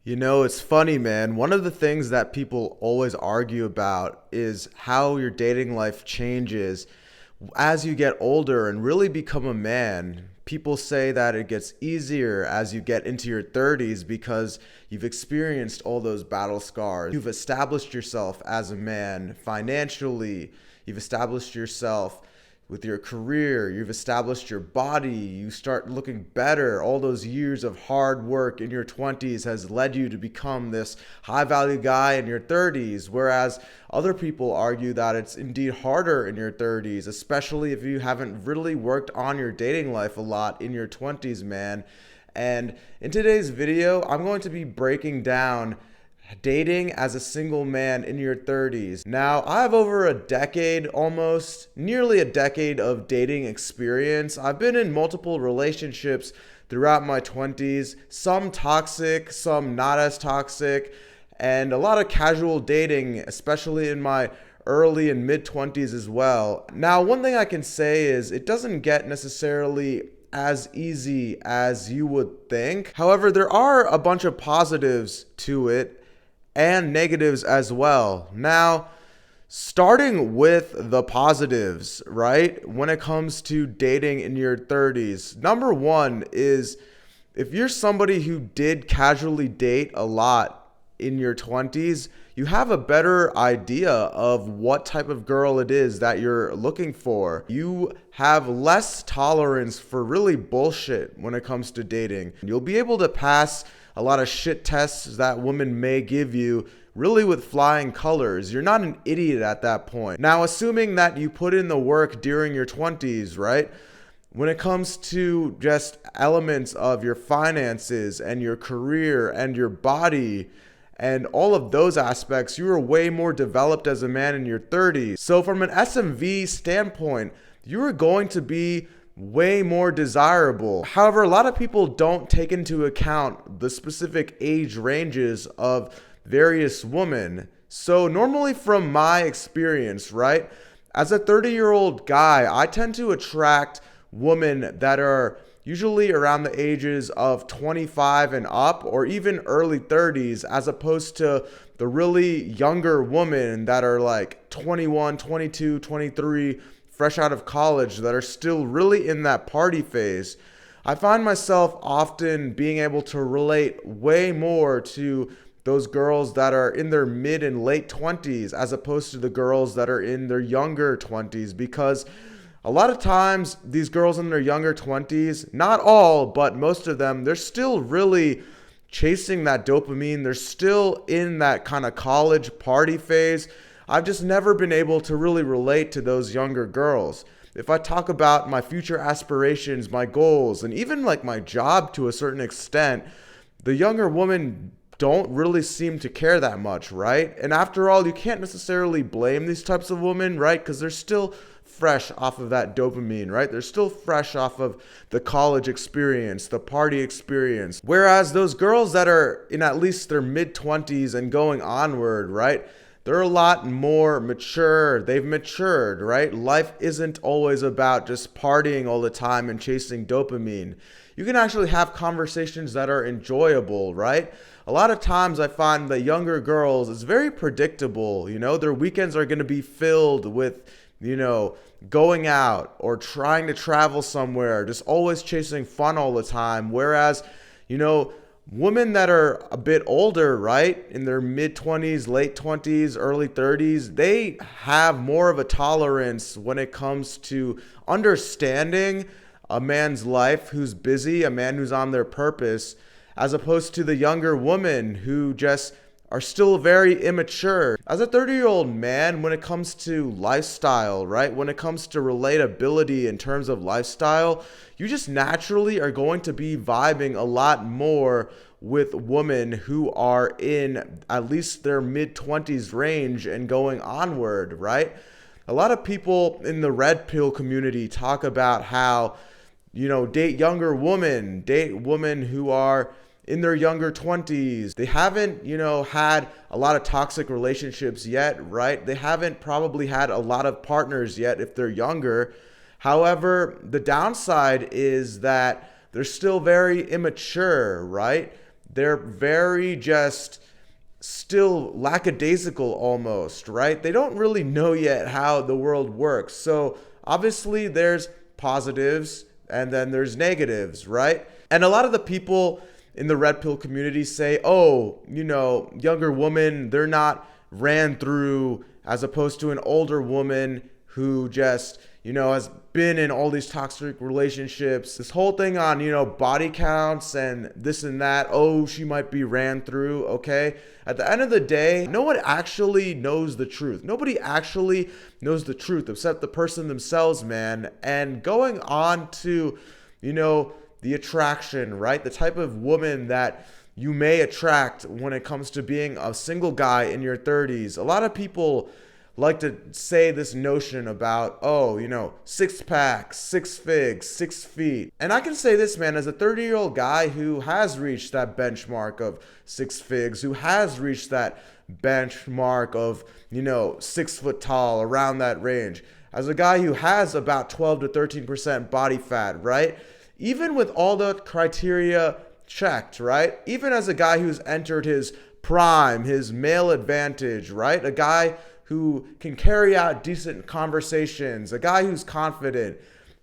You know, it's funny, man. One of the things that people always argue about is how your dating life changes as you get older and really become a man. People say that it gets easier as you get into your 30s because you've experienced all those battle scars. You've established yourself as a man financially. You've established yourself with your career, you've established your body, you start looking better. All those years of hard work in your 20s has led you to become this high value guy in your 30s, whereas other people argue that it's indeed harder in your 30s, especially if you haven't really worked on your dating life a lot in your 20s, man. And in today's video, I'm going to be breaking down dating as a single man in your 30s. Now, I have over a decade, almost nearly a decade of dating experience. I've been in multiple relationships throughout my 20s, some toxic, some not as toxic, and a lot of casual dating, especially in my early and mid 20s as well. Now, one thing I can say is it doesn't get necessarily as easy as you would think. However, there are a bunch of positives to it and negatives as well. Now, starting with the positives, right? When it comes to dating in your 30s, number one is if you're somebody who did casually date a lot in your 20s, you have a better idea of what type of girl it is that you're looking for. You have less tolerance for really bullshit when it comes to dating. You'll be able to pass a lot of shit tests that women may give you really with flying colors. You're not an idiot at that point. Now, assuming that you put in the work during your 20s, right? When it comes to just elements of your finances and your career and your body and all of those aspects, you are way more developed as a man in your 30s. So from an SMV standpoint, you are going to be way more desirable. However, a lot of people don't take into account the specific age ranges of various women. So normally from my experience, right, as a 30-year-old guy, I tend to attract women that are usually around the ages of 25 and up, or even early 30s, as opposed to the really younger women that are like 21, 22, 23, fresh out of college, that are still really in that party phase. I find myself often being able to relate way more to those girls that are in their mid and late 20s as opposed to the girls that are in their younger 20s, because a lot of times these girls in their younger 20s, not all, but most of them, they're still really chasing that dopamine. They're still in that kind of college party phase. I've just never been able to really relate to those younger girls. If I talk about my future aspirations, my goals, and even like my job to a certain extent, the younger women don't really seem to care that much, right? And after all, you can't necessarily blame these types of women, right? Because they're still fresh off of that dopamine, right? They're still fresh off of the college experience, the party experience. Whereas those girls that are in at least their mid-20s and going onward, right? They're a lot more mature. They've matured, right? Life isn't always about just partying all the time and chasing dopamine. You can actually have conversations that are enjoyable, right? A lot of times I find that younger girls, it's very predictable. You know, their weekends are going to be filled with, going out or trying to travel somewhere, just always chasing fun all the time. Whereas, women that are a bit older, right, in their mid-20s, late 20s, early 30s, they have more of a tolerance when it comes to understanding a man's life who's busy, a man who's on their purpose, as opposed to the younger women who just are still very immature. As a 30-year-old man, when it comes to lifestyle, right, when it comes to relatability in terms of lifestyle, you just naturally are going to be vibing a lot more with women who are in at least their mid-20s range and going onward, right? A lot of people in the red pill community talk about how, date younger women, date women who are in their younger 20s. They haven't, had a lot of toxic relationships yet, right? They haven't probably had a lot of partners yet if they're younger. However, the downside is that they're still very immature, right? They're very just still lackadaisical almost, right? They don't really know yet how the world works. So obviously there's positives and then there's negatives, right? And a lot of the people in the red pill community say, oh, younger women, they're not ran through as opposed to an older woman who just, has been in all these toxic relationships. This whole thing on, body counts and this and that. Oh, she might be ran through. Okay. At the end of the day, no one actually knows the truth. Nobody actually knows the truth except the person themselves, man. And going on to, the attraction, right? The type of woman that you may attract when it comes to being a single guy in your 30s. A lot of people like to say this notion about, six packs, six figs, 6 feet. And I can say this, man, as a 30-year-old guy who has reached that benchmark of 6 figs, who has reached that benchmark of, 6 foot tall, around that range, as a guy who has about 12 to 13% body fat, right? Even with all the criteria checked, right? Even as a guy who's entered his prime, his male advantage, right? A guy who can carry out decent conversations, a guy who's confident.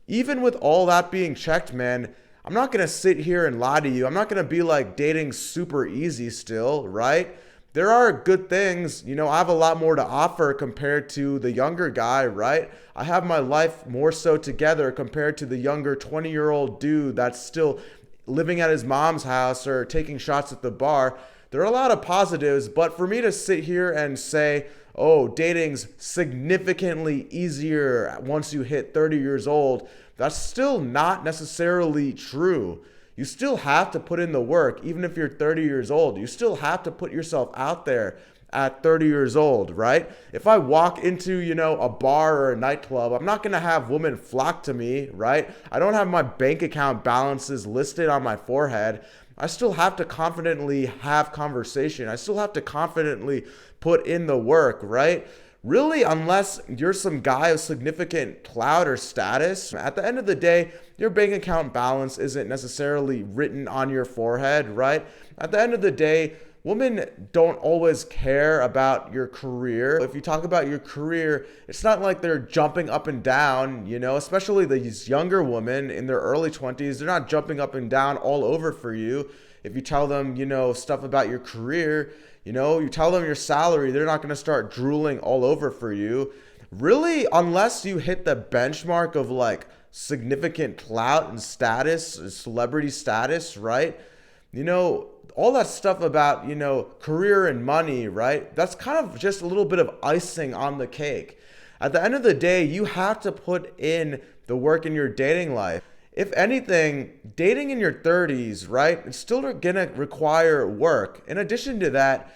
Even with all that being checked, man, I'm not going to sit here and lie to you. I'm not going to be like dating super easy still, right? There are good things. I have a lot more to offer compared to the younger guy, right? I have my life more so together compared to the younger 20-year-old dude that's still living at his mom's house or taking shots at the bar. There are a lot of positives, but for me to sit here and say, oh, dating's significantly easier once you hit 30 years old, that's still not necessarily true. You still have to put in the work, even if you're 30 years old. You still have to put yourself out there at 30 years old, right? If I walk into, a bar or a nightclub, I'm not going to have women flock to me, right? I don't have my bank account balances listed on my forehead. I still have to confidently have conversation. I still have to confidently put in the work, right? Really, unless you're some guy of significant clout or status, at the end of the day, your bank account balance isn't necessarily written on your forehead, right? At the end of the day, women don't always care about your career. If you talk about your career, it's not like they're jumping up and down, especially these younger women in their early 20s. They're not jumping up and down all over for you. If you tell them, stuff about your career, you tell them your salary, they're not going to start drooling all over for you. Really, unless you hit the benchmark of like significant clout and status, celebrity status, right? All that stuff about, career and money, right? That's kind of just a little bit of icing on the cake. At the end of the day, you have to put in the work in your dating life. If anything, dating in your 30s, right, it's still going to require work. In addition to that,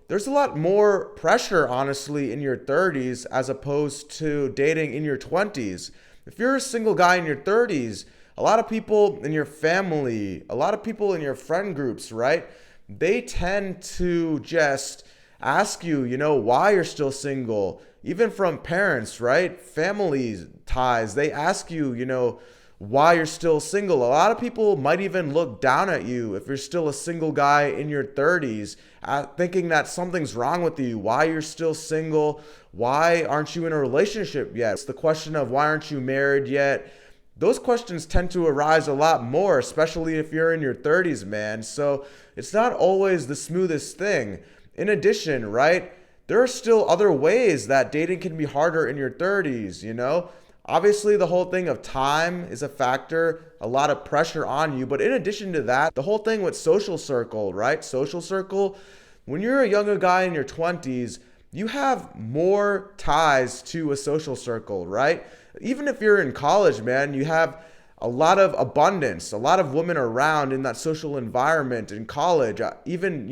there's a lot more pressure, honestly, in your 30s as opposed to dating in your 20s. If you're a single guy in your 30s, a lot of people in your family, a lot of people in your friend groups, right, they tend to just ask you, why you're still single. Even from parents, right, family ties, they ask you, why you're still single. A lot of people might even look down at you if you're still a single guy in your 30s, thinking that something's wrong with you, why you're still single, why aren't you in a relationship yet? It's the question of why aren't you married yet? Those questions tend to arise a lot more, especially if you're in your 30s, man. So it's not always the smoothest thing. In addition, right, there are still other ways that dating can be harder in your 30s. Obviously, the whole thing of time is a factor, a lot of pressure on you. But in addition to that, the whole thing with social circle, right? Social circle, when you're a younger guy in your 20s, you have more ties to a social circle, right? Even if you're in college, man, you have a lot of abundance, a lot of women around in that social environment in college. Even,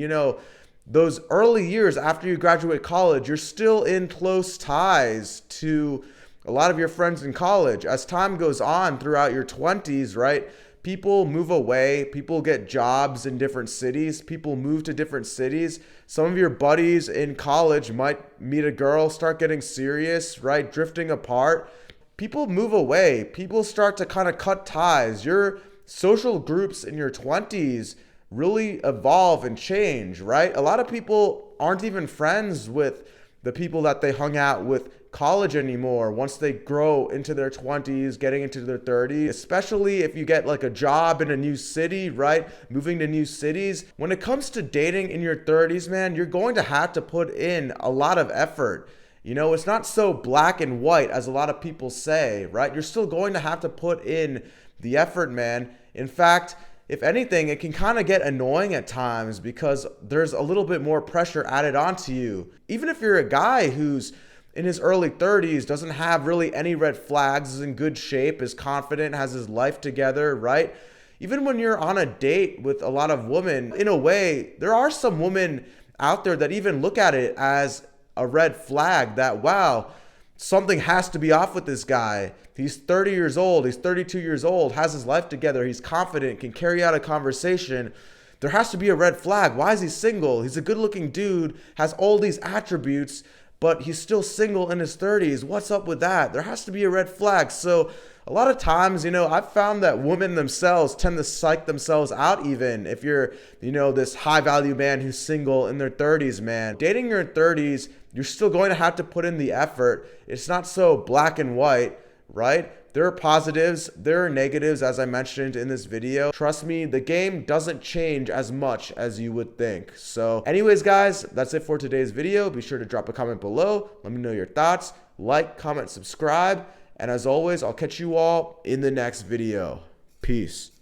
those early years after you graduate college, you're still in close ties to a lot of your friends in college. As time goes on throughout your 20s, right, people move away, people get jobs in different cities, people move to different cities. Some of your buddies in college might meet a girl, start getting serious, right, drifting apart. People move away, people start to kind of cut ties. Your social groups in your 20s really evolve and change, right? A lot of people aren't even friends with the people that they hung out with college anymore once they grow into their 20s, getting into their 30s, especially if you get like a job in a new city, right? Moving to new cities. When it comes to dating in your 30s, man, you're going to have to put in a lot of effort. You know, it's not so black and white as a lot of people say, right? You're still going to have to put in the effort, man. In fact, if anything, it can kind of get annoying at times because there's a little bit more pressure added onto you. Even if you're a guy who's in his early 30s, doesn't have really any red flags, is in good shape, is confident, has his life together, right? Even when you're on a date with a lot of women, in a way, there are some women out there that even look at it as a red flag that, wow, something has to be off with this guy. He's 30 years old, he's 32 years old, has his life together, he's confident, can carry out a conversation. There has to be a red flag. Why is he single? He's a good looking dude, has all these attributes, but he's still single in his 30s. What's up with that? There has to be a red flag. So a lot of times, I've found that women themselves tend to psych themselves out even if you're, this high value man who's single in their 30s, man. Dating your 30s, you're still going to have to put in the effort. It's not so black and white, right? There are positives, there are negatives, as I mentioned in this video. Trust me, the game doesn't change as much as you would think. So anyways, guys, that's it for today's video. Be sure to drop a comment below. Let me know your thoughts. Like, comment, subscribe. And as always, I'll catch you all in the next video. Peace.